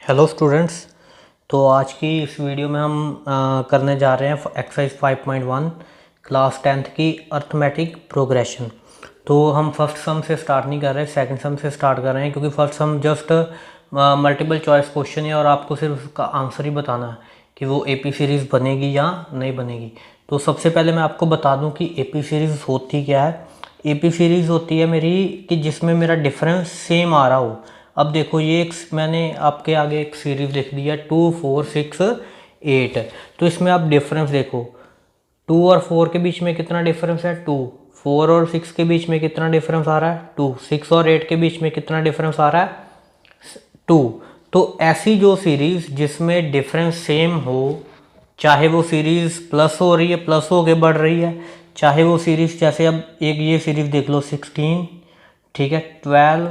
Hello students. तो आज की इस वीडियो में हम करने जा रहे हैं एक्सरसाइज 5.1 क्लास 10th की अर्थमेटिक प्रोग्रेशन। तो हम फर्स्ट सम से स्टार्ट नहीं कर रहे, सेकंड सम से स्टार्ट कर रहे हैं, क्योंकि फर्स्ट सम जस्ट मल्टीपल चॉइस क्वेश्चन है और आपको सिर्फ उसका आंसर ही बताना है कि वो एपी सीरीज़ बनेगी या नहीं बनेगी। तो सबसे पहले मैं आपको बता दूं कि एपी सीरीज़ होती क्या है। एपी सीरीज़ होती है मेरी कि जिसमें मेरा डिफरेंस सेम आ रहा हो। अब देखो ये एक मैंने आपके आगे एक सीरीज लिख दी है 2 4 6 8। तो इसमें आप डिफरेंस देखो, 2 और 4 के बीच में कितना डिफरेंस है 2, 4 और 6 के बीच में कितना डिफरेंस आ रहा है 2, 6 और 8 के बीच में कितना डिफरेंस आ रहा है 2। तो ऐसी जो सीरीज जिसमें डिफरेंस सेम हो, चाहे वो सीरीज प्लस हो रही है, प्लस हो के बढ़ रही है, चाहे वो सीरीज जैसे अब एक ये सीरीज देख लो 16, ठीक है, 12,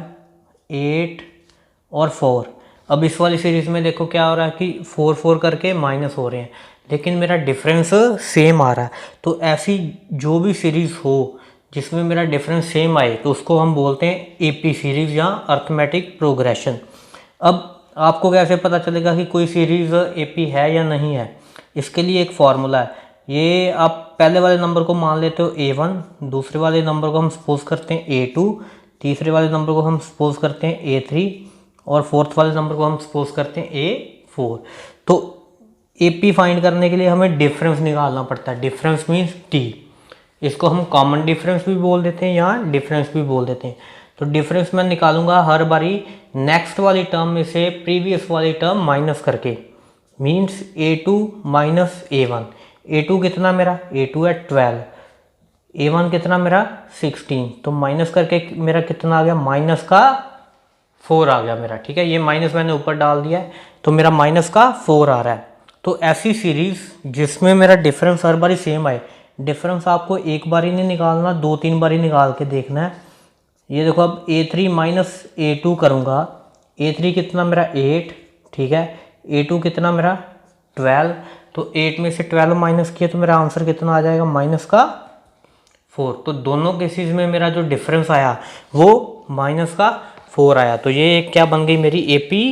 8 और 4। अब इस वाली सीरीज़ में देखो क्या हो रहा है कि 4 4 करके माइनस हो रहे हैं, लेकिन मेरा डिफरेंस सेम आ रहा है। तो ऐसी जो भी सीरीज़ हो जिसमें मेरा डिफरेंस सेम आए तो उसको हम बोलते हैं एपी सीरीज़ या अर्थमेटिक प्रोग्रेशन। अब आपको कैसे पता चलेगा कि कोई सीरीज़ एपी है या नहीं है? इसके लिए एक फार्मूला है। ये आप पहले वाले नंबर को मान लेते हो A1, दूसरे वाले नंबर को हम सपोज करते हैं A2, तीसरे वाले नंबर को हम सपोज करते हैं A3 और फोर्थ वाले नंबर को हम सपोज करते हैं A4। तो एपी फाइंड करने के लिए हमें डिफरेंस निकालना पड़ता है। Difference means T. इसको हम कॉमन डिफरेंस भी बोल देते हैं या डिफरेंस भी बोल देते हैं। तो डिफरेंस मैं निकालूंगा हर बारी नेक्स्ट वाली टर्म में से प्रीवियस वाली टर्म माइनस करके, means A2 minus A1। A2 कितना मेरा, A2 है 12, A1 कितना मेरा 16, तो माइनस करके मेरा कितना आ गया, माइनस का 4 आ गया मेरा। ठीक है, ये माइनस मैंने ऊपर डाल दिया है तो मेरा माइनस का 4 आ रहा है। तो ऐसी सीरीज जिसमें मेरा डिफरेंस हर बारी सेम आए, डिफरेंस आपको एक बार ही नहीं निकालना, 2-3 बार ही निकाल के देखना है। ये देखो अब A3 माइनस A2 करूँगा, A3 कितना मेरा 8, ठीक है, A2 कितना मेरा 12, तो 8 में से 12 माइनस किया तो मेरा आंसर कितना आ जाएगा, माइनस का 4। तो दोनों केसेस में मेरा जो डिफरेंस आया वो माइनस का 4 आया। तो ये क्या बन गई मेरी एपी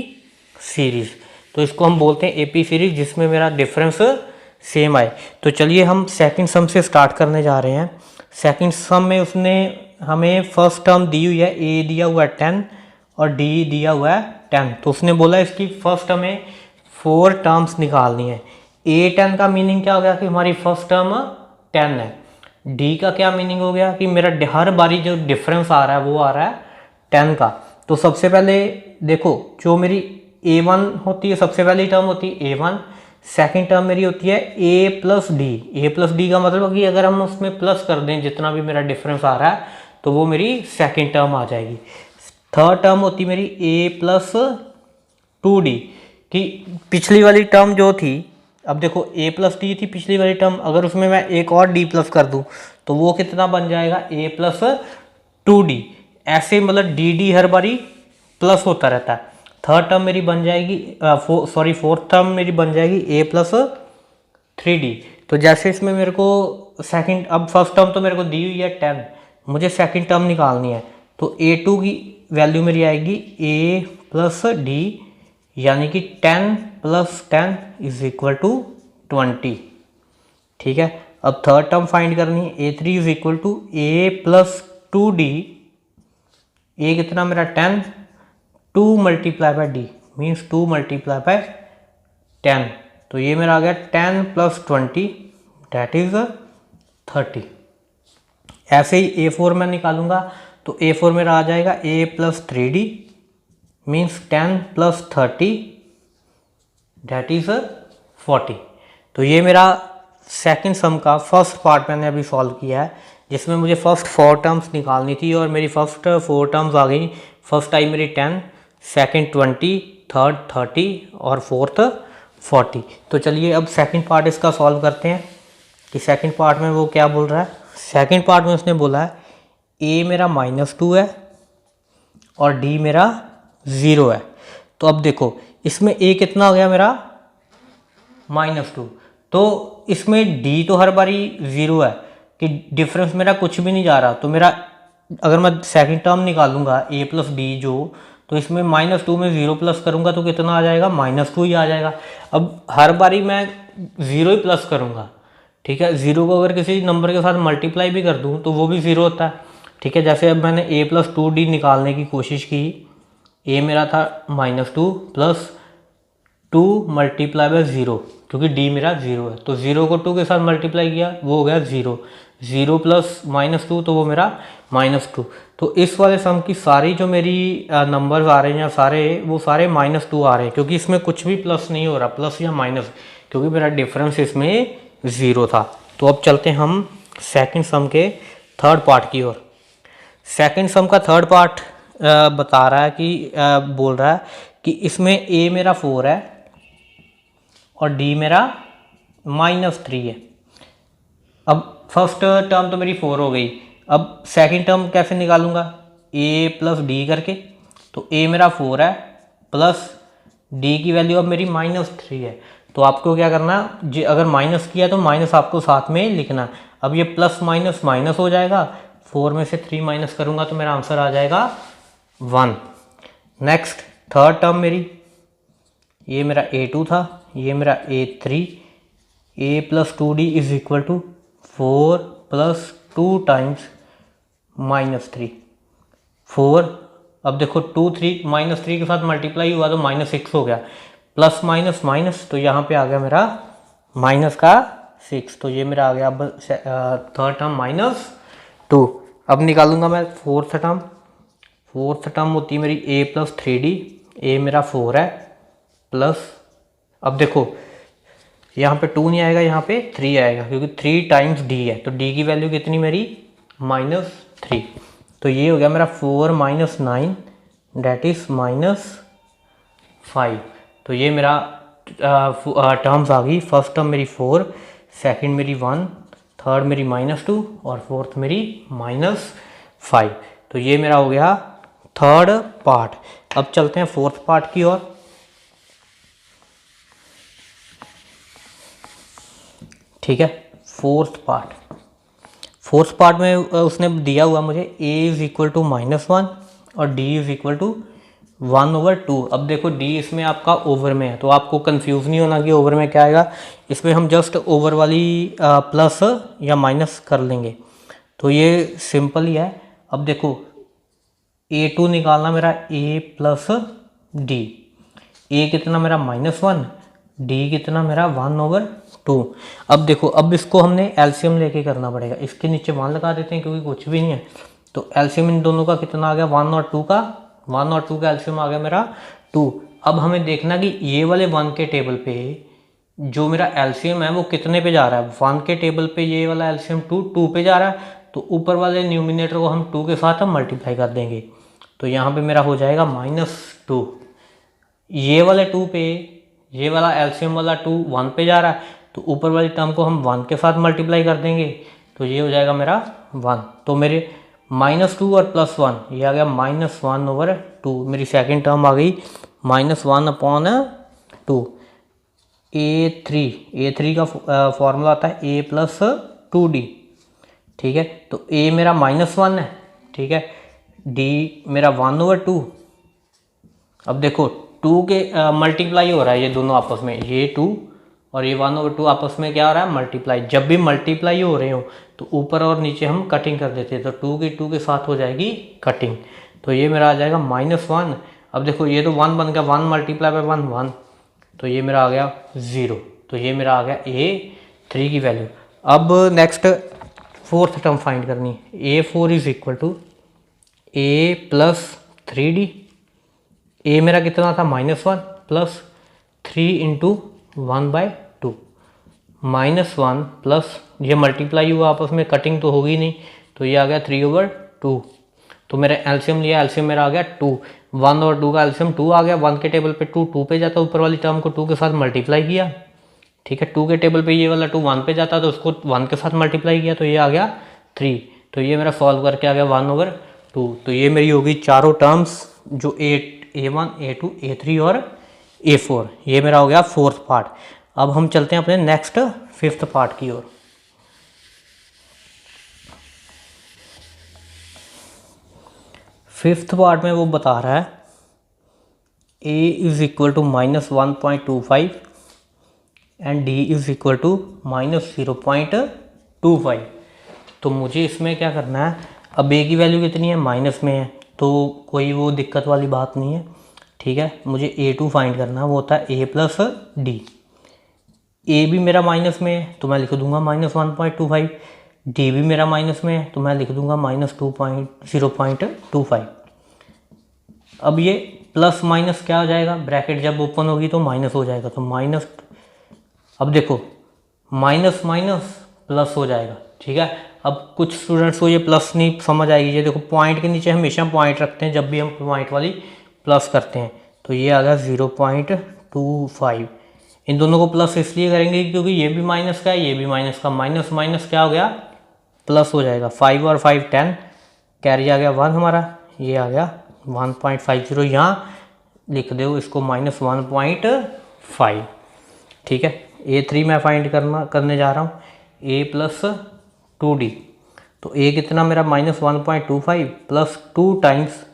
सीरीज। तो इसको हम बोलते हैं एपी सीरीज जिसमें मेरा डिफरेंस सेम आए। तो चलिए हम सेकंड सम से स्टार्ट करने जा रहे हैं। सेकंड सम में उसने हमें फर्स्ट टर्म दी हुई है, ए दिया हुआ है 10 और डी दिया हुआ है 10। तो उसने बोला इसकी फर्स्ट हमें 4 टर्म्स निकालनी है। A10 का मीनिंग क्या हो गया कि हमारी फर्स्ट टर्म 10 है। डी का क्या मीनिंग हो गया कि मेरा हर बारी जो डिफरेंस आ रहा है वो आ रहा है 10 का। तो सबसे पहले देखो जो मेरी A1 होती है, सबसे पहली टर्म होती है A1, सेकंड टर्म मेरी होती है A plus D. A plus D का मतलब कि अगर हम उसमें प्लस कर दें जितना भी मेरा डिफरेंस आ रहा है तो वो मेरी सेकंड टर्म आ जाएगी। थर्ड टर्म होती मेरी A प्लस 2D, कि पिछली वाली टर्म जो थी, अब देखो A प्लस डी थी पिछली वाली टर्म, अगर उसमें मैं एक और D प्लस कर दूं तो वो कितना बन जाएगा A प्लस 2D। ऐसे मतलब डी हर बारी प्लस होता रहता है। थर्ड टर्म मेरी बन जाएगी फोर्थ टर्म मेरी बन जाएगी A प्लस 3D। तो जैसे इसमें मेरे को सेकंड, अब फर्स्ट टर्म तो मेरे को दी हुई है 10, मुझे सेकंड टर्म निकालनी है। तो A2 की वैल्यू मेरी आएगी A प्लस डी, यानी कि 10 प्लस 10 इज इक्वल टू 20। ठीक है, अब थर्ड टर्म फाइंड करनी है। A3 is equal to A plus 2D, A कितना मेरा 10, 2 multiply by D means 2 multiply by 10। तो ये मेरा आ गया 10 प्लस 20 दैट इज 30। ऐसे ही A4 में निकालूंगा तो A4 मेरा आ जाएगा A plus 3D means 10 plus 30 that is 40। तो ये मेरा सेकंड सम का फर्स्ट पार्ट मैंने अभी सॉल्व किया है, जिसमें मुझे फर्स्ट 4 टर्म्स निकालनी थी और मेरी फर्स्ट 4 टर्म्स आ गई। फर्स्ट आई मेरी 10, सेकंड 20, थर्ड 30 और फोर्थ 40। तो चलिए अब सेकंड पार्ट इसका सॉल्व करते हैं कि सेकंड पार्ट में वो क्या बोल रहा है। सेकंड पार्ट में उसने बोला है A मेरा -2 है और D मेरा 0 है। तो अब देखो इसमें A कितना हो गया मेरा -2, तो इसमें D तो हर बारी 0 है कि डिफरेंस मेरा कुछ भी नहीं जा रहा। तो मेरा अगर मैं सेकंड टर्म निकालूंगा A प्लस डी जो, तो इसमें -2 में 0 प्लस करूँगा तो कितना आ जाएगा, -2 ही आ जाएगा। अब हर बारी मैं 0 ही प्लस करूँगा, ठीक है। 0 को अगर किसी नंबर के साथ मल्टीप्लाई भी कर दूँ तो वो भी 0 होता है, ठीक है। जैसे अब मैंने a + 2d निकालने की कोशिश की, a मेरा था -2 + 2 × 0, क्योंकि d मेरा 0 है, तो 0 को 2 के साथ मल्टीप्लाई किया, वो हो गया 0, 0 + -2 तो वो मेरा -2। तो इस वाले सम की सारी जो मेरी नंबर्स आ रहे हैं या वो सारे -2 आ रहे हैं, क्योंकि इसमें कुछ भी प्लस नहीं हो रहा, प्लस या माइनस, क्योंकि मेरा डिफरेंस इसमें 0 था। तो अब चलते हैं हम सेकंड सम के थर्ड पार्ट की ओर। सेकंड सम का थर्ड पार्ट बता रहा है कि बोल रहा है कि इसमें a मेरा 4 है और d मेरा -3 है। अब फर्स्ट टर्म तो मेरी 4 हो गई, अब सेकंड टर्म कैसे निकालूंगा, a + d करके। तो a मेरा 4 है प्लस d की वैल्यू अब मेरी -3 है। तो आपको क्या करना, अगर माइनस किया तो माइनस आपको साथ में लिखना। अब ये प्लस माइनस माइनस हो जाएगा, 4 में से 3 माइनस करूंगा तो मेरा आंसर आ जाएगा 1। नेक्स्ट थर्ड टर्म मेरी, ये मेरा a2 था, ये मेरा a3, a + 2d = 4 + 2 × -3, 4। अब देखो 2 3 -3 के साथ मल्टीप्लाई हुआ तो -6 हो गया, प्लस माइनस माइनस, तो यहाँ पे आ गया मेरा -6। तो ये मेरा आ गया अब थर्ड टर्म -2। अब निकालूंगा मैं फोर्थ टर्म। फोर्थ टर्म होती है मेरी a + 3d, a मेरा 4 है प्लस, अब देखो यहाँ पे 2 नहीं आएगा, यहाँ पे 3 आएगा, क्योंकि 3 × d है, तो d की वैल्यू कितनी मेरी -3। तो ये हो गया मेरा 4 - 9 दैट इज -5। तो ये मेरा टर्म्स आ गई। फर्स्ट टर्म मेरी 4, सेकंड मेरी 1, थर्ड मेरी -2 और फोर्थ मेरी -5। तो ये मेरा हो गया थर्ड पार्ट। अब चलते हैं फोर्थ पार्ट की ओर। ठीक है, फोर्थ पार्ट में उसने दिया हुआ मुझे a = -1 और d = 1/2। अब देखो d इसमें आपका ओवर में है, तो आपको कंफ्यूज नहीं होना कि ओवर में क्या आएगा। इसमें हम जस्ट ओवर वाली प्लस या माइनस कर लेंगे, तो ये सिंपल ही है। अब देखो a2 निकालना मेरा a + d, a कितना मेरा -1, d कितना मेरा 1/2। अब देखो, अब इसको हमने एलसीएम लेके करना पड़ेगा, इसके नीचे 1 लगा देते हैं क्योंकि कुछ भी नहीं है। तो एलसीएम इन दोनों का कितना आ गया, 1 और 2 का, 1 और 2 का एलसीएम आ गया मेरा 2। अब हमें देखना कि ये वाले 1 के टेबल पे जो मेरा एलसीएम है वो कितने पे जा रहा है। 1 के टेबल पे ये वाला एलसीएम 2 पे जा रहा है, तो ऊपर वाले न्यूमिनेटर को हम 2 के साथ हम मल्टीप्लाई कर देंगे। तो यहाँ पे मेरा हो जाएगा -2। ये वाले 2 पे, ये वाला एलसीएम वाला 2 1 पे जा रहा है, तो ऊपर वाली टर्म को हम 1 के साथ मल्टीप्लाई कर देंगे, तो ये हो जाएगा मेरा 1। तो मेरे -2 और +1 ये आ गया -1/2। मेरी सेकंड टर्म आ गई -1/2। A3 का फॉर्मूला आता है a + 2d। ठीक है, तो a मेरा -1 है, ठीक है, d मेरा 1/2। अब देखो 2 के मल्टीप्लाई हो रहा है ये दोनों आपस में, ये 2 और ये 1/2 आपस में क्या हो रहा है, मल्टीप्लाई। जब भी मल्टीप्लाई हो रहे हो तो ऊपर और नीचे हम कटिंग कर देते हैं, तो 2 के साथ हो जाएगी कटिंग। तो ये मेरा आ जाएगा -1। अब देखो ये तो 1 बन गया, 1 × 1 1, तो ये मेरा आ गया 0। तो ये मेरा आ गया A3 की वैल्यू। अब नेक्स्ट फोर्थ टर्म फाइंड करनी है। A4 = a + 3d। a मेरा कितना था, -1 प्लस 3 × 1/2, -1 प्लस ये मल्टीप्लाई हुआ आपस में, कटिंग तो होगी नहीं, तो ये आ गया 3/2। तो मेरा एलसीएम लिया, एलसीएम मेरा आ गया 2। 1 और 2 का एलसीएम 2 आ गया। 1 के टेबल पे 2 पे जाता, ऊपर वाली टर्म को 2 के साथ मल्टीप्लाई किया, ठीक है। 2 के टेबल पे ये वाला 2 1 पे जाता, तो उसको 1 के साथ मल्टीप्लाई किया, तो ये आ गया 3। तो ये मेरा सॉल्व करके आ गया 1/2। तो ये मेरी होगी चारों टर्म्स, जो A1 A2 A3 और A4। ये मेरा हो गया फोर्थ पार्ट। अब हम चलते हैं अपने नेक्स्ट फिफ्थ पार्ट की ओर। फिफ्थ पार्ट में वो बता रहा है a is equal to -1.25 and d is equal to -0.25। तो मुझे इसमें क्या करना है, अब a की वैल्यू कितनी है, माइनस में है, तो कोई वो दिक्कत वाली बात नहीं है, ठीक है। मुझे a2 फाइंड करना है, वो होता है a प्लस डी। ए भी मेरा माइनस में है तो मैं लिख दूंगा -1.25, डी भी मेरा माइनस में है तो मैं लिख दूंगा -0.25। अब ये प्लस माइनस क्या हो जाएगा, ब्रैकेट जब ओपन होगी तो माइनस हो जाएगा, तो माइनस, अब देखो माइनस माइनस प्लस हो जाएगा, ठीक है। अब कुछ स्टूडेंट्स को ये प्लस नहीं समझ आएगी, ये देखो पॉइंट के नीचे हमेशा पॉइंट रखते हैं जब भी हम पॉइंट वाली प्लस करते हैं, तो ये आ गया 0.25। इन दोनों को प्लस इसलिए करेंगे क्योंकि ये भी माइनस का है, ये भी माइनस का, माइनस माइनस क्या हो गया, प्लस हो जाएगा। 5 और 5 10, कैरी आ गया 1 हमारा, ये आ गया 1.50, यहाँ लिख दो इसको -1.5, ठीक है। a3 मैं फाइंड करने जा रहा हूँ, a प्लस 2d, तो a कितना मेरा -1.25 प्लस 2 टाइम्स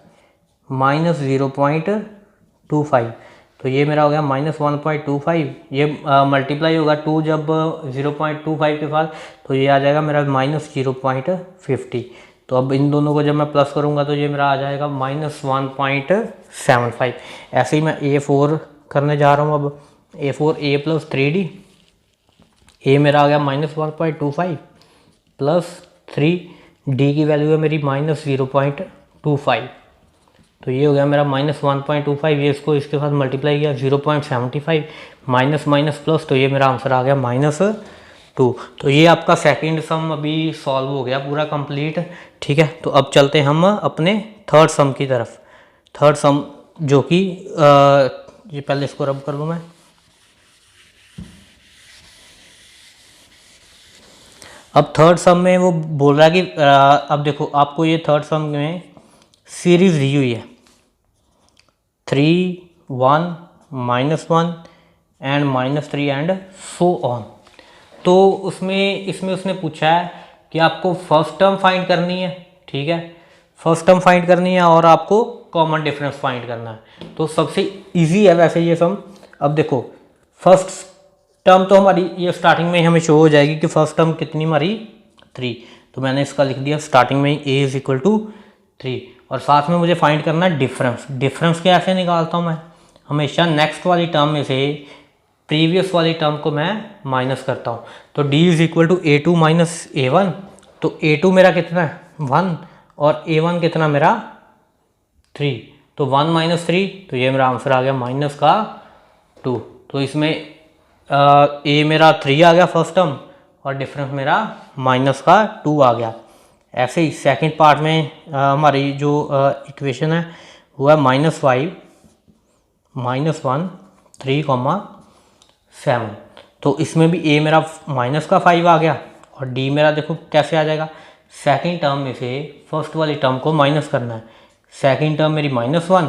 -0.25, तो ये मेरा हो गया -1.25। ये मल्टीप्लाई होगा 2 जब 0.25 के साथ, तो ये आ जाएगा मेरा -0.50। तो अब इन दोनों को जब मैं प्लस करूँगा तो ये मेरा आ जाएगा -1.75। ऐसे ही मैं a4 करने जा रहा हूँ। अब a4 a plus 3d, a मेरा आ गया -1.25 प्लस 3, d की वैल्यू है मेरी -0.25, तो ये हो गया मेरा -1.25। ये इसको इसके साथ मल्टीप्लाई किया 0.75, माइनस माइनस प्लस, तो ये मेरा आंसर आ गया -2। तो ये आपका सेकंड सम अभी सॉल्व हो गया पूरा कंप्लीट, ठीक है। तो अब चलते हैं हम अपने थर्ड सम की तरफ। थर्ड सम जो कि ये पहले इसको रब कर लूँ मैं। अब थर्ड सम में वो बोल रहा है कि अब देखो आपको ये थर्ड सम में सीरीज दी हुई है 3 1 -1 एंड -3 एंड सो ऑन। तो इसमें उसने पूछा है कि आपको फर्स्ट टर्म फाइंड करनी है, ठीक है, फर्स्ट टर्म फाइंड करनी है और आपको कॉमन डिफरेंस फाइंड करना है। तो सबसे इजी है वैसे ये सम। अब देखो फर्स्ट टर्म तो हमारी ये स्टार्टिंग में ही हमें शो हो जाएगी कि फर्स्ट टर्म कितनी हमारी 3, तो मैंने इसका लिख दिया स्टार्टिंग में ही a इज इक्वल टू 3, और साथ में मुझे फाइंड करना है डिफरेंस। डिफरेंस कैसे निकालता हूँ मैं, हमेशा नेक्स्ट वाली टर्म में से प्रीवियस वाली टर्म को मैं माइनस करता हूँ। तो d is equal to a2 minus a1, तो a2 मेरा कितना है 1 और a1 कितना मेरा 3, तो 1 माइनस 3, तो ये मेरा आंसर आ गया -2। तो इसमें a मेरा 3 आ गया फर्स्ट टर्म और डिफरेंस मेरा -2 आ गया। ऐसे ही सेकंड पार्ट में हमारी जो इक्वेशन है वो है -5 -1 3,7। तो इसमें भी a मेरा -5 आ गया और d मेरा देखो कैसे आ जाएगा, सेकंड टर्म में से फर्स्ट वाली टर्म को माइनस करना है। सेकंड टर्म मेरी -1,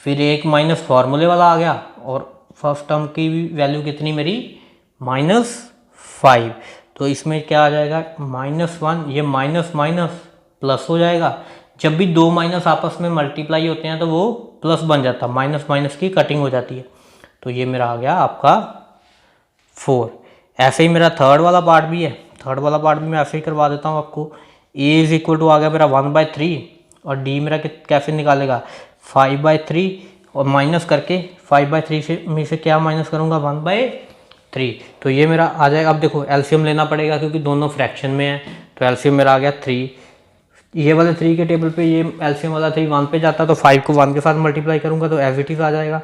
फिर एक माइनस फार्मूले वाला आ गया और फर्स्ट टर्म की वैल्यू कितनी मेरी -5। तो इसमें क्या आ जाएगा -1, ये माइनस माइनस प्लस हो जाएगा। जब भी दो माइनस आपस में मल्टीप्लाई होते हैं तो वो प्लस बन जाता है, माइनस माइनस की कटिंग हो जाती है। तो ये मेरा आ गया आपका 4। ऐसे ही मेरा थर्ड वाला पार्ट भी है, थर्ड वाला पार्ट भी मैं ऐसे ही करवा देता हूँ आपको। a इज इक्वल टू आ गया मेरा 1/3 और d मेरा कैसे निकालेगा 5/3, और माइनस करके 5/3 से में से क्या माइनस करूँगा 1/3, तो ये मेरा आ जाएगा। अब देखो एलसीएम लेना पड़ेगा क्योंकि दोनों फ्रैक्शन में है, तो एलसीएम मेरा आ गया 3। ये वाले 3 के टेबल पे ये एलसीएम वाला 3 1 पे जाता है, तो 5 को 1 के साथ मल्टीप्लाई करूँगा तो एज इट इज़ आ जाएगा,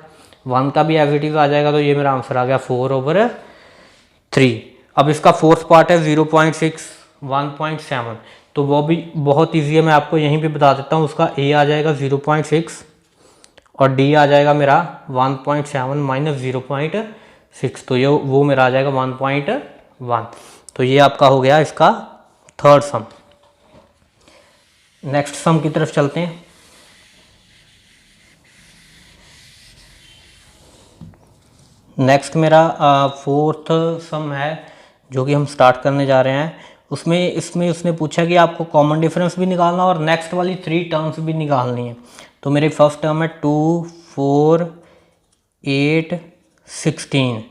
1 का भी एज इट इज़ आ जाएगा। तो ये मेरा आंसर आ गया 4/3। अब इसका फोर्थ पार्ट है 0.6 1.7, तो वो भी बहुत ईजी है, मैं आपको यहीं पे बता देता हूँ। उसका a आ जाएगा 0.6 और d आ जाएगा मेरा 1.7 माइनस 0.6, तो ये वो मेरा आ जाएगा 1.1। तो ये आपका हो गया इसका थर्ड सम। नेक्स्ट सम की तरफ चलते हैं। नेक्स्ट मेरा फोर्थ सम है जो कि हम स्टार्ट करने जा रहे हैं। इसमें उसने पूछा कि आपको कॉमन डिफरेंस भी निकालना और नेक्स्ट वाली 3 टर्म्स भी निकालनी है। तो मेरी फर्स्ट टर्म है 2 4 8 16।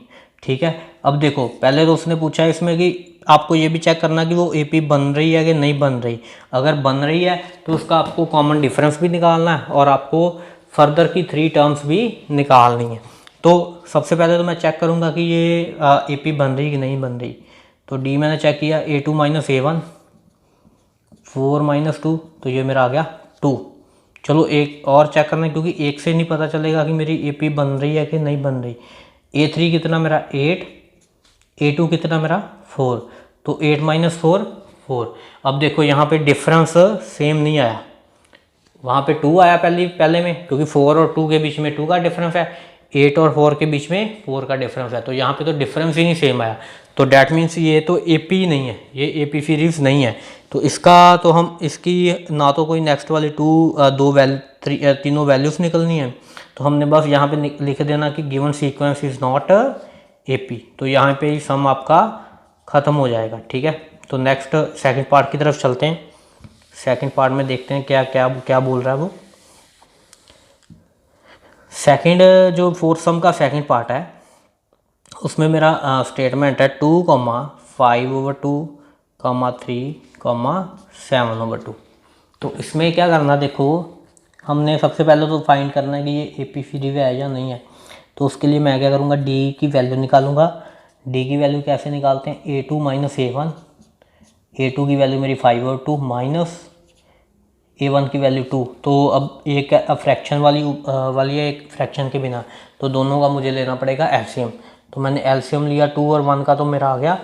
ठीक है, अब देखो पहले तो उसने पूछा है इसमें कि आपको ये भी चेक करना कि वो AP बन रही है कि नहीं बन रही। अगर बन रही है तो उसका आपको कॉमन डिफरेंस भी निकालना है और आपको फर्दर की 3 टर्म्स भी निकालनी है। तो सबसे पहले तो मैं चेक करूँगा कि ये AP बन रही कि नहीं बन रही। तो D मैंने चेक किया, A2 माइनस A1, 4 माइनस 2, तो ये मेरा आ गया 2। चलो एक और चेक करना है क्योंकि एक से नहीं पता चलेगा कि मेरी AP बन रही है कि नहीं बन रही। A3 कितना मेरा 8, A2 कितना मेरा 4, तो 8 माइनस 4 4। अब देखो यहाँ पे डिफरेंस सेम नहीं आया, वहाँ पे 2 आया पहले में, क्योंकि 4 और 2 के बीच में 2 का डिफरेंस है, 8 और 4 के बीच में 4 का डिफरेंस है, तो यहाँ पे तो डिफरेंस ही नहीं सेम आया। तो डैट मीन्स ये तो AP नहीं है, ये AP सीरीज नहीं है। तो इसका तो हम इसकी ना तो कोई नेक्स्ट वाली तीनों वैल्यूज़ निकलनी है, तो हमने बस यहाँ पे लिख देना कि given sequence is not AP। तो यहाँ पे ही सम आपका ख़त्म हो जाएगा। ठीक है, तो नेक्स्ट सेकंड पार्ट की तरफ चलते हैं। सेकंड पार्ट में देखते हैं क्या क्या क्या बोल रहा है वो। सेकंड जो फोर्थ सम का सेकंड पार्ट है उसमें मेरा स्टेटमेंट है 2,5/2, 3,7/2। तो इसमें क्या करना, देखो हमने सबसे पहले तो फाइंड करना है कि ये AP सीरीज है या नहीं है। तो उसके लिए मैं क्या करूँगा, D की वैल्यू निकालूंगा। D की वैल्यू कैसे निकालते हैं, A2 माइनस A1, A2 की वैल्यू मेरी 5/2 माइनस A1 की वैल्यू 2। तो अब एक फ्रैक्शन वाली है, एक फ्रैक्शन के बिना, तो दोनों का मुझे लेना पड़ेगा LCM। तो मैंने LCM लिया 2 और 1 का, तो मेरा आ गया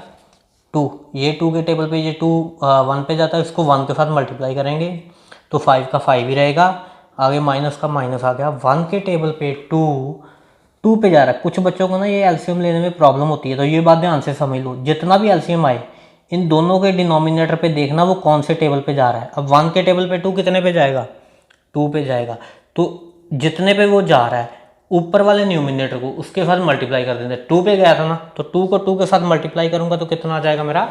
2। ये 2 के टेबल पे, ये 2 1 पे जाता है, इसको 1 के साथ मल्टीप्लाई करेंगे तो 5 का 5 ही रहेगा, आगे माइनस का माइनस आ गया। 1 के टेबल पे 2 पे जा रहा है। कुछ बच्चों को ना ये LCM लेने में प्रॉब्लम होती है, तो ये बात ध्यान से समझ लो। जितना भी LCM आए, इन दोनों के डिनोमिनेटर पे देखना वो कौन से टेबल पे जा रहा है। अब 1 के टेबल पे 2 कितने पे जाएगा, 2 पे जाएगा, तो जितने पे वो जा रहा है ऊपर वाले न्यूमिनेटर को उसके साथ मल्टीप्लाई कर देंगे। 2 पे गया था ना, तो 2 को 2 के साथ मल्टीप्लाई करूंगा तो कितना आ जाएगा मेरा,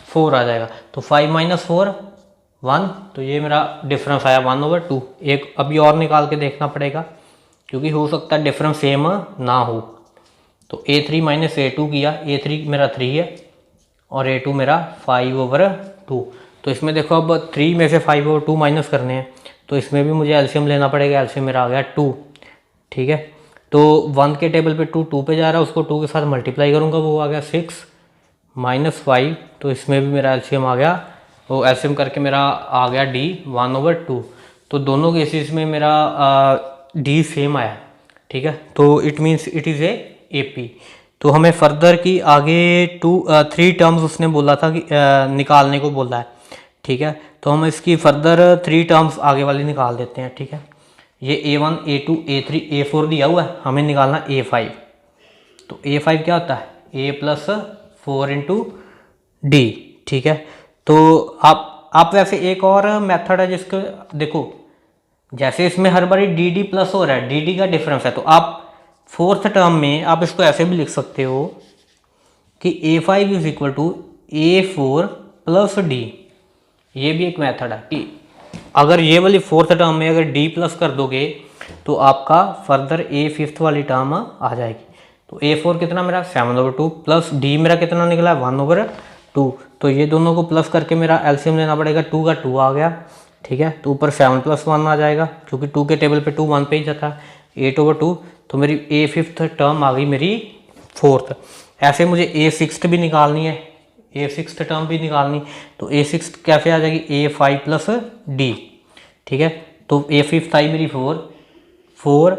4 आ जाएगा। तो 5 माइनस 4 1, तो ये मेरा डिफरेंस आया 1/2। एक अभी और निकाल के देखना पड़ेगा क्योंकि हो सकता है डिफरेंस सेम ना हो। तो A3 माइनस A2 किया, A3 मेरा 3 है और A2 मेरा 5/2। तो इसमें देखो अब 3 में से 5/2 माइनस करने हैं, तो इसमें भी मुझे LCM लेना पड़ेगा। LCM मेरा आ गया 2। ठीक है, तो 1 के टेबल पे 2 पे जा रहा है, उसको 2 के साथ मल्टीप्लाई करूँगा, वो आ गया 6 माइनस 5। तो इसमें भी मेरा LCM आ गया, वो LCM करके मेरा आ गया D 1/2। तो दोनों केसेस में मेरा D सेम आया। ठीक है, तो it means it is a AP। तो हमें फर्दर की आगे 3 टर्म्स उसने बोला था कि निकालने को बोला है। ठीक है, तो हम इसकी फर्दर 3 टर्म्स आगे वाली निकाल देते हैं। ठीक है, ये A1 A2 A3 A4 दिया हुआ है, हमें निकालना A5। तो A5 क्या होता है, A प्लस 4 इंटू D। ठीक है, तो आप वैसे एक और मेथड है जिसको देखो, जैसे इसमें हर बारी DD प्लस हो रहा है, DD का डिफरेंस है, तो आप फोर्थ टर्म में आप इसको ऐसे भी लिख सकते हो कि A5 is equal to A4 plus D। ये भी एक मेथड है कि अगर ये वाली फोर्थ टर्म में अगर D प्लस कर दोगे तो आपका फर्दर A5 वाली टर्म आ जाएगी। तो A4 कितना मेरा 7/2 प्लस D मेरा कितना निकला 1/2। तो ये दोनों को प्लस करके मेरा LCM लेना पड़ेगा, 2 का 2 आ गया। ठीक है, तो ऊपर 7 + 1 आ जाएगा क्योंकि 2 के टेबल पे 2 1 पे ही जाता है, 8/2। तो मेरी A5 टर्म आ गई मेरी 4th। ऐसे मुझे A6 भी निकालनी है, A6 टर्म भी निकालनी, तो A6 कैसे आ जाएगी, A5 प्लस D। ठीक है, तो A5 आई मेरी 4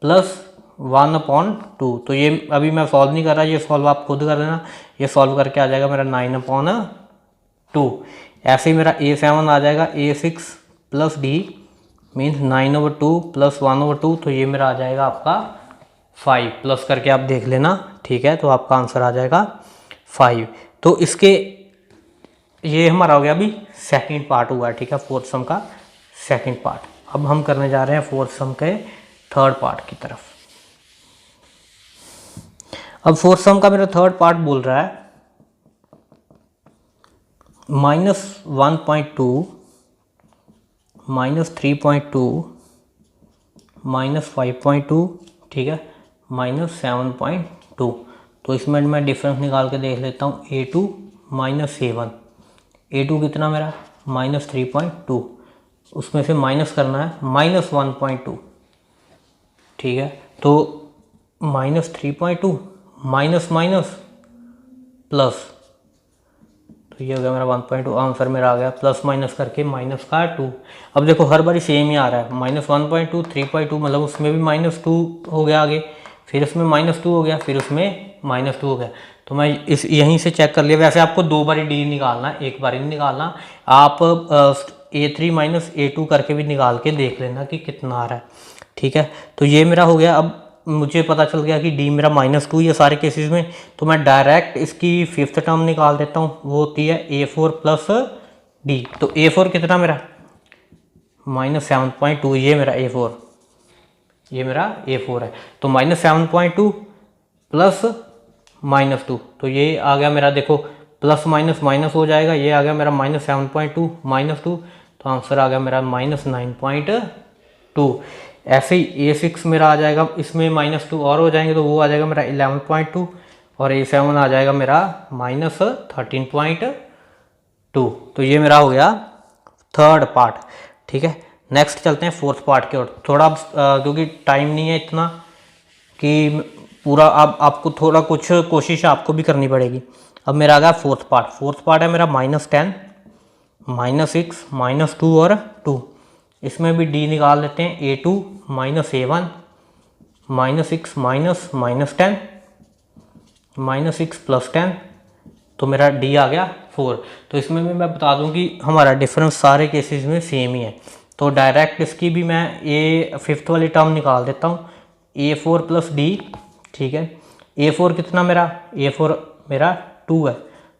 प्लस 1/2। तो ये अभी मैं सॉल्व नहीं कर रहा, ये सॉल्व आप खुद कर लेना। ये सॉल्व करके आ जाएगा मेरा 9/2। ऐसे ही मेरा A7 आ जाएगा, A6 plus D means 9/2 plus 1/2। तो ये मेरा आ जाएगा आपका 5, प्लस करके आप देख लेना। ठीक है, तो आपका आंसर आ जाएगा 5। तो इसके ये हमारा हो गया अभी सेकंड पार्ट हुआ है। ठीक है, फोर्थ सम का सेकंड पार्ट। अब हम करने जा रहे हैं फोर्थ सम के थर्ड पार्ट की तरफ। अब फोर्थ सम का मेरा थर्ड पार्ट बोल रहा है -1.2 -3.2 -5.2। ठीक है, -7.2। तो इसमें मैं डिफरेंस निकाल के देख लेता हूँ, A2 माइनस A1। A2 कितना मेरा -3.2, उसमें से माइनस करना है -1.2। ठीक है, तो -3.2 माइनस माइनस प्लस, तो ये हो गया मेरा 1.2। आंसर मेरा आ गया प्लस माइनस करके माइनस का 2। अब देखो हर बारी सेम ही आ रहा है, -1.2, 3.2, मतलब उसमें भी -2 हो गया आगे, फिर उसमें -2 हो गया, फिर उसमें -2 हो गया। तो मैं इस यहीं से चेक कर लिया। वैसे आपको 2 बारी डी निकालना है, एक बारी नहीं निकालना। आप A3 माइनस A2 करके भी निकाल के देख लेना कि कितना आ रहा है। ठीक है, तो ये मेरा हो गया। अब मुझे पता चल गया कि डी मेरा -2 ये सारे केसेस में, तो मैं डायरेक्ट इसकी फिफ्थ टर्म निकाल देता हूँ, वो होती है A4 प्लस डी। तो A4 कितना मेरा -7.2, ये मेरा A4, ये मेरा A4 है। तो -7.2 प्लस -2, तो ये आ गया मेरा, देखो प्लस माइनस माइनस हो जाएगा, ये आ गया मेरा -7.2 -2, तो आंसर आ गया मेरा -9.2। ऐसे ही A6 मेरा आ जाएगा, इसमें -2 और हो जाएंगे, तो वो आ जाएगा मेरा 11.2, और A7 आ जाएगा मेरा -13.2। तो ये मेरा हो गया थर्ड पार्ट। ठीक है, नेक्स्ट चलते हैं फोर्थ पार्ट की ओर। थोड़ा क्योंकि टाइम नहीं है इतना कि पूरा, अब आपको थोड़ा कुछ कोशिश आपको भी करनी पड़ेगी। अब मेरा आ गया फोर्थ पार्ट। फोर्थ पार्ट है मेरा -10, -6, -2 और 2। इसमें भी डी निकाल लेते हैं, A2 minus A1, -6 minus -10, -6 plus 10, तो मेरा डी आ गया 4। तो इसमें भी मैं बता दूं कि हमारा डिफरेंस सारे केसेस में सेम ही है। तो डायरेक्ट इसकी भी मैं फिफ्थ वाली टर्म निकाल देता हूँ, A4 प्लस डी। ठीक है, A4 कितना मेरा, A4 मेरा 2 है,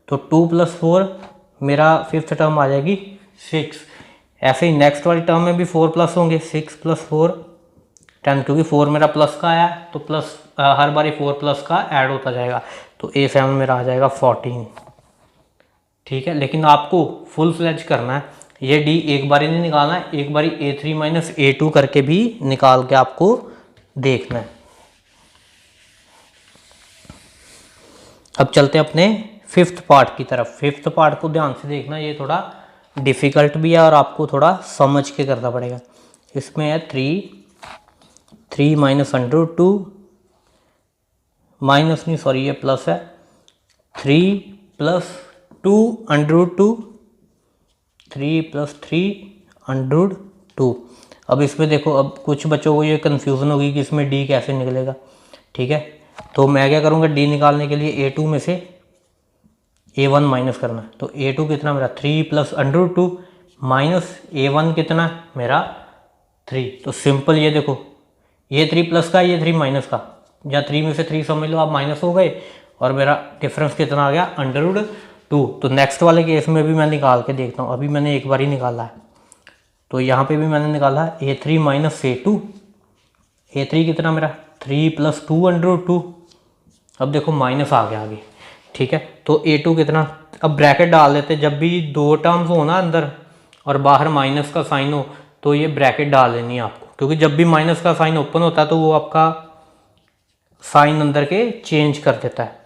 तो 2 प्लस 4 मेरा फिफ्थ टर्म आ जाएगी 6। ऐसे ही नेक्स्ट वाली टर्म में भी 4 प्लस होंगे, 6 प्लस 4 10, क्योंकि 4 मेरा प्लस का आया, तो प्लस हर बारी 4 प्लस का ऐड होता जाएगा, तो A7 मेरा आ जाएगा 14। ठीक है, लेकिन आपको फुल फ्लेज करना है, ये डी एक बारी नहीं निकालना है, एक बारी A3 माइनस A2 करके भी निकाल के आपको देखना है। अब चलते हैं अपने फिफ्थ पार्ट की तरफ। फिफ्थ पार्ट को ध्यान से देखना, ये थोड़ा डिफ़िकल्ट भी है और आपको थोड़ा समझ के करना पड़ेगा। इसमें है 3 माइनस √2, माइनस नहीं सॉरी ये प्लस है, 3 प्लस 2 √2, 3 प्लस 3 √2। अब इसमें देखो, अब कुछ बच्चों को ये कन्फ्यूज़न होगी कि इसमें डी कैसे निकलेगा। ठीक है, तो मैं क्या करूँगा, डी निकालने के लिए A2 में से A1 माइनस करना है। तो A2 कितना मेरा 3 प्लस √2 माइनस A1 कितना मेरा 3। तो सिंपल, ये देखो, ये 3 प्लस का, ये 3 माइनस का, या 3 में से 3 समझ लो आप माइनस हो गए, और मेरा डिफरेंस कितना आ गया √2। तो नेक्स्ट वाले केस में भी मैं निकाल के देखता हूँ। अभी मैंने एक बार ही निकाला है, तो यहाँ पे भी मैंने निकाला A3 माइनस A2। A3 कितना मेरा 3 प्लस 2 √2। अब देखो माइनस आ गया आगे। ठीक है, तो A2 कितना, अब ब्रैकेट डाल देते, जब भी दो टर्म्स हो ना अंदर और बाहर माइनस का साइन हो, तो ये ब्रैकेट डाल लेनी है आपको, क्योंकि जब भी माइनस का साइन ओपन होता है तो वो आपका साइन अंदर के चेंज कर देता है।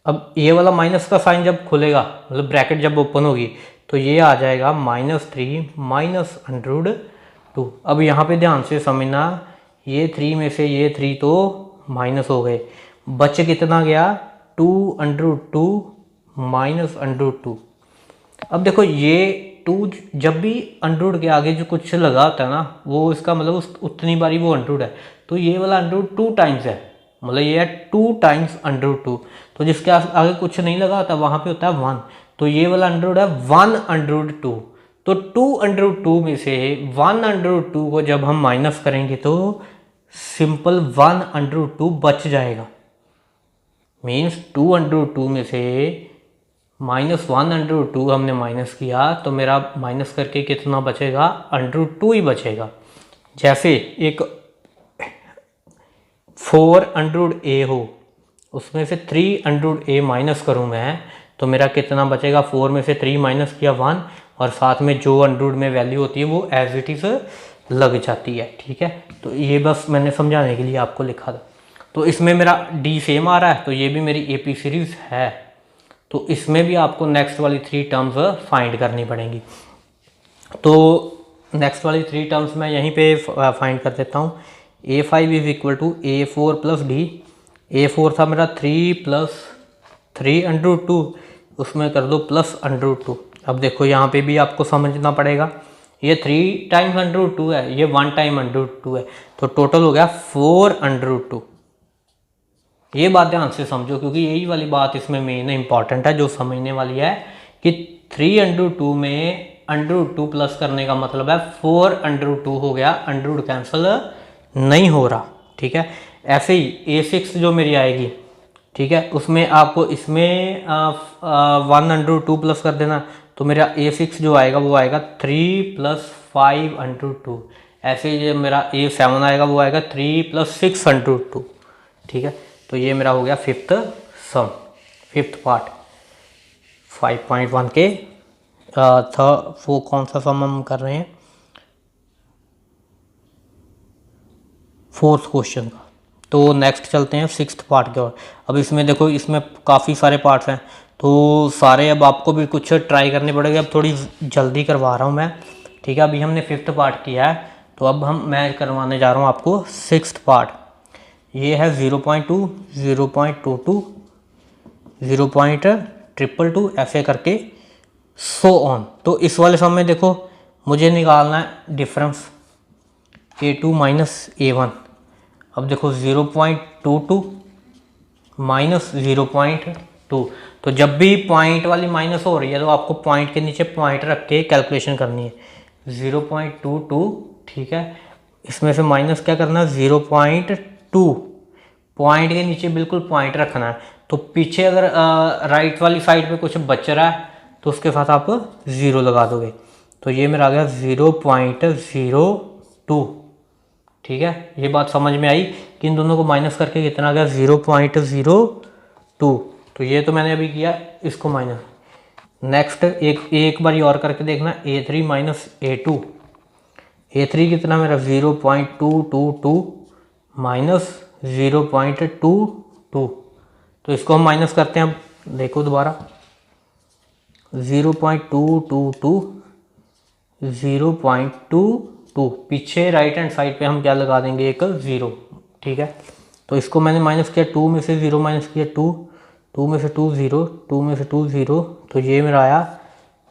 अब ये वाला माइनस का साइन जब खुलेगा, मतलब ब्रैकेट जब ओपन होगी, तो ये आ जाएगा -3 माइनस √2। अब यहाँ पे ध्यान से समझना, ये 3 में से ये 3 तो माइनस हो गए, बच कितना गया 2 √2 माइनस √2। अब देखो ये 2 जब भी √ के आगे जो कुछ लगा होता है ना, वो इसका मतलब उतनी बारी वो √ है, तो ये वाला √2 टाइम्स है, मतलब ये है 2 टाइम्स √2। तो जिसके आगे कुछ नहीं लगा होता वहाँ पे होता है 1, तो ये वाला √ है 1 √2। तो 2 √2 में से 1 √2 को जब हम माइनस करेंगे तो सिंपल 1 √2 बच जाएगा। मीन्स 2 √2 में से -1 √2 हमने माइनस किया, तो मेरा माइनस करके कितना बचेगा, √2 ही बचेगा। जैसे एक 4 √a हो, उसमें से 3 √a माइनस करूँ मैं, तो मेरा कितना बचेगा, 4 में से 3 माइनस किया 1, और साथ में जो √ में वैल्यू होती है वो एज इट इज़ लग जाती है। ठीक है, तो ये बस मैंने समझाने के लिए आपको लिखा था। तो इसमें मेरा डी सेम आ रहा है, तो ये भी मेरी एपी सीरीज़ है। तो इसमें भी आपको नेक्स्ट वाली 3 टर्म्स फाइंड करनी पड़ेंगी। तो नेक्स्ट वाली 3 टर्म्स मैं यहीं पे फाइंड कर देता हूँ। A5 is equal to A4 plus D. A4 था मेरा 3 प्लस 3√2, उसमें कर दो प्लस √2। अब देखो यहाँ पे भी आपको समझना पड़ेगा, ये 3 टाइम्स √2 है, ये 1 टाइम √2 है, तो टोटल हो गया 4√2। ये बात ध्यान से समझो, क्योंकि यही वाली बात इसमें मेन इंपॉर्टेंट है जो समझने वाली है कि 3√2 में √2 प्लस करने का मतलब है 4√2 हो गया, √ कैंसिल नहीं हो रहा। ठीक है, ऐसे ही A6 जो मेरी आएगी, ठीक है, उसमें आपको इसमें 1√2 प्लस कर देना, तो मेरा A6 जो आएगा वो आएगा 3 + 5√2। ऐसे ये मेरा A7 आएगा, वो आएगा 3 + 6√2। ठीक है, तो ये मेरा हो गया 5th सम, 5th पार्ट 5.1 के वो कौन सा सम हम कर रहे हैं, 4th क्वेश्चन का। तो नेक्स्ट चलते हैं 6th पार्ट की ओर। अब इसमें देखो, इसमें काफ़ी सारे पार्ट्स हैं, तो सारे अब आपको भी कुछ ट्राई करने पड़ेंगे। अब थोड़ी जल्दी करवा रहा हूँ मैं। ठीक है, अभी हमने 5th पार्ट किया है, तो अब मैं करवाने जा रहा हूँ आपको 6th पार्ट। ये है 0.2, 0.22, 0.222, ऐसे करके सो ऑन। तो इस वाले सम में देखो, मुझे निकालना है डिफरेंस A2 - A1। अब देखो 0.22 माइनस 0.2, तो जब भी पॉइंट वाली माइनस हो रही है तो आपको पॉइंट के नीचे पॉइंट रख के कैलकुलेशन करनी है। 0.22, ठीक है, इसमें से माइनस क्या करना है, 0.2, पॉइंट के नीचे बिल्कुल पॉइंट रखना है। तो पीछे अगर राइट वाली साइड पे कुछ बच रहा है तो उसके साथ आप 0 लगा दोगे। तो ये मेरा आ गया 0.02। ठीक है, ये बात समझ में आई कि इन दोनों को माइनस करके कितना आ गया, 0.02। तो ये तो मैंने अभी किया, इसको माइनस। नेक्स्ट एक बार और करके देखना, A3 - A2। A3 कितना मेरा 0.222 माइनस 0.22। तो इसको हम माइनस करते हैं। अब देखो दोबारा, 0.222, 0.22, पीछे राइट हैंड साइड पे हम क्या लगा देंगे, एक 0। ठीक है, तो इसको मैंने माइनस किया, 2 में से 0 माइनस किया, 2 में से 2 0, 2 में से 2 0, तो ये मेरा आया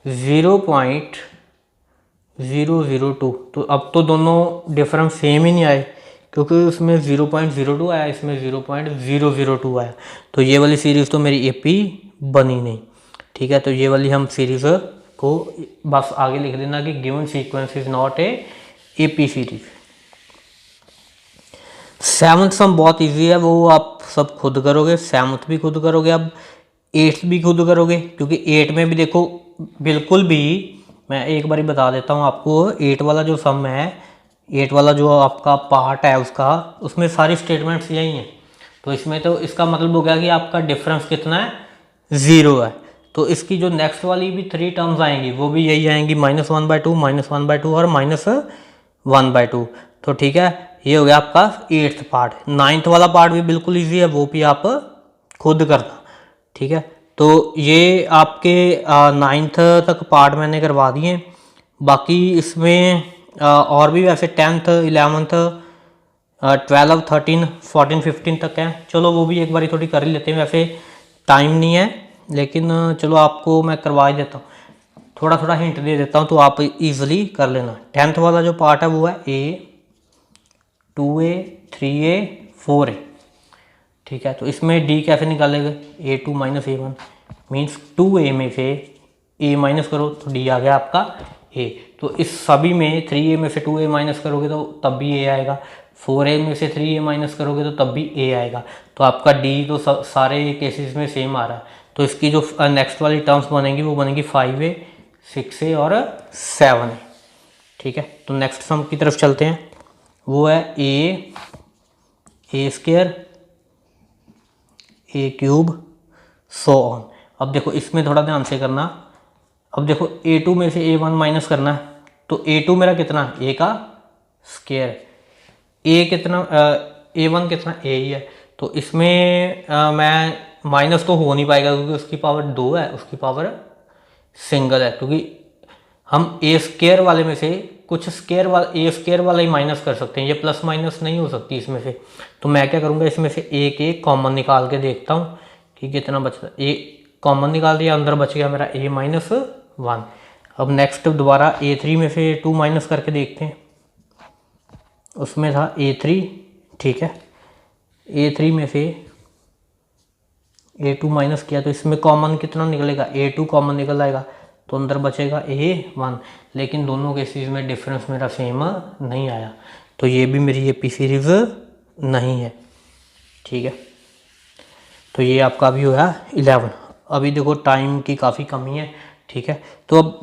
0.002। तो अब तो दोनों डिफरेंस सेम ही नहीं आए, क्योंकि उसमें 0.02 आया, इसमें 0.002 आया। तो ये वाली सीरीज़ तो मेरी एपी बनी नहीं। ठीक है, तो ये वाली हम सीरीज़ को बस आगे लिख देना कि given sequence is not a AP series. 7th सम बहुत इजी है, वो आप सब खुद करोगे, 7th भी खुद करोगे, अब 8th भी खुद करोगे, क्योंकि 8 में भी देखो बिल्कुल भी, मैं एक बार बता देता हूँ आपको, 8 वाला जो सम है, 8 वाला जो आपका पार्ट है उसमें सारी स्टेटमेंट्स यही हैं। तो इसमें तो इसका मतलब हो गया कि आपका डिफरेंस कितना है, 0 है। तो इसकी जो नेक्स्ट वाली भी 3 टर्म्स आएंगी वो भी यही आएंगी, -1/2, -1/2 और -1/2। तो ठीक है, ये हो गया आपका 8th पार्ट। 9th वाला पार्ट भी बिल्कुल ईजी है, वो भी आप खुद करना। ठीक है, तो ये आपके 9th तक पार्ट मैंने करवा दिए। बाकी इसमें और भी वैसे 10th, 11th, 12, 13, 14, 15 तक है। चलो वो भी एक बारी थोड़ी कर ही लेते हैं, वैसे टाइम नहीं है, लेकिन चलो आपको मैं करवा ही देता हूँ, थोड़ा थोड़ा हिंट दे देता हूँ तो आप इजीली कर लेना। 10th वाला जो पार्ट है वो है A, 2A, 3A, 4A। ठीक है, तो इसमें D कैसे निकालेंगे, A2 - A1 मीन्स 2A में से A माइनस करो तो D आ गया आपका A। तो इस सभी में 3A में से 2A माइनस करोगे तो तब भी A आएगा, 4A में से 3A माइनस करोगे तो तब भी A आएगा। तो आपका D तो सारे केसेस में सेम आ रहा है। तो इसकी जो नेक्स्ट वाली टर्म्स बनेंगी वो बनेगी 5A, 6A और 7A। ठीक है, तो नेक्स्ट सम की तरफ चलते हैं, वो है A² A³ सो ऑन। अब देखो इसमें थोड़ा ध्यान से करना। अब देखो A2 में से A1 माइनस करना है, तो A2 मेरा कितना, A का स्क्वायर। ए कितना A1 कितना ए ही है, तो इसमें मैं माइनस तो हो नहीं पाएगा क्योंकि उसकी पावर 2 है, उसकी पावर सिंगल है, क्योंकि हम ए स्क्वायर वाले में से कुछ स्क्वायर वाला ए स्क्वायर वाला ही माइनस कर सकते हैं, ये प्लस माइनस नहीं हो सकती इसमें से। तो मैं क्या करूँगा, इसमें से एक कॉमन निकाल के देखता हूँ कि कितना बचता है। ए कॉमन निकाल दिया, अंदर बच गया मेरा A-1। अब नेक्स्ट दोबारा A3 में से 2 माइनस करके देखते हैं, उसमें था A3, ठीक है। A3 में से A2 माइनस किया तो इसमें कॉमन कितना निकलेगा, A2 कॉमन निकल आएगा, तो अंदर बचेगा A1। लेकिन दोनों केसेस में डिफरेंस मेरा सेम नहीं आया, तो ये भी मेरी AP सीरीज नहीं है, ठीक है। तो ये आपका भी हुआ 11। अभी देखो टाइम की काफ़ी कमी है, ठीक है। तो अब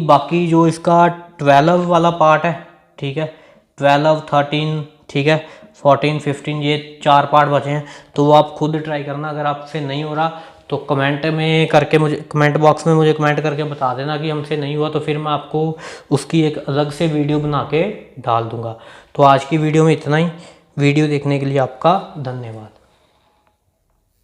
बाकी जो इसका 12 वाला पार्ट है, ठीक है, 12, 13, ठीक है, 14, 15, ये 4 पार्ट बचे हैं। तो वो आप खुद ट्राई करना, अगर आपसे नहीं हो रहा तो कमेंट में करके मुझे, कमेंट बॉक्स में मुझे कमेंट करके बता देना कि हमसे नहीं हुआ, तो फिर मैं आपको उसकी एक अलग से वीडियो बना के डाल दूँगा। तो आज की वीडियो में इतना ही। वीडियो देखने के लिए आपका धन्यवाद।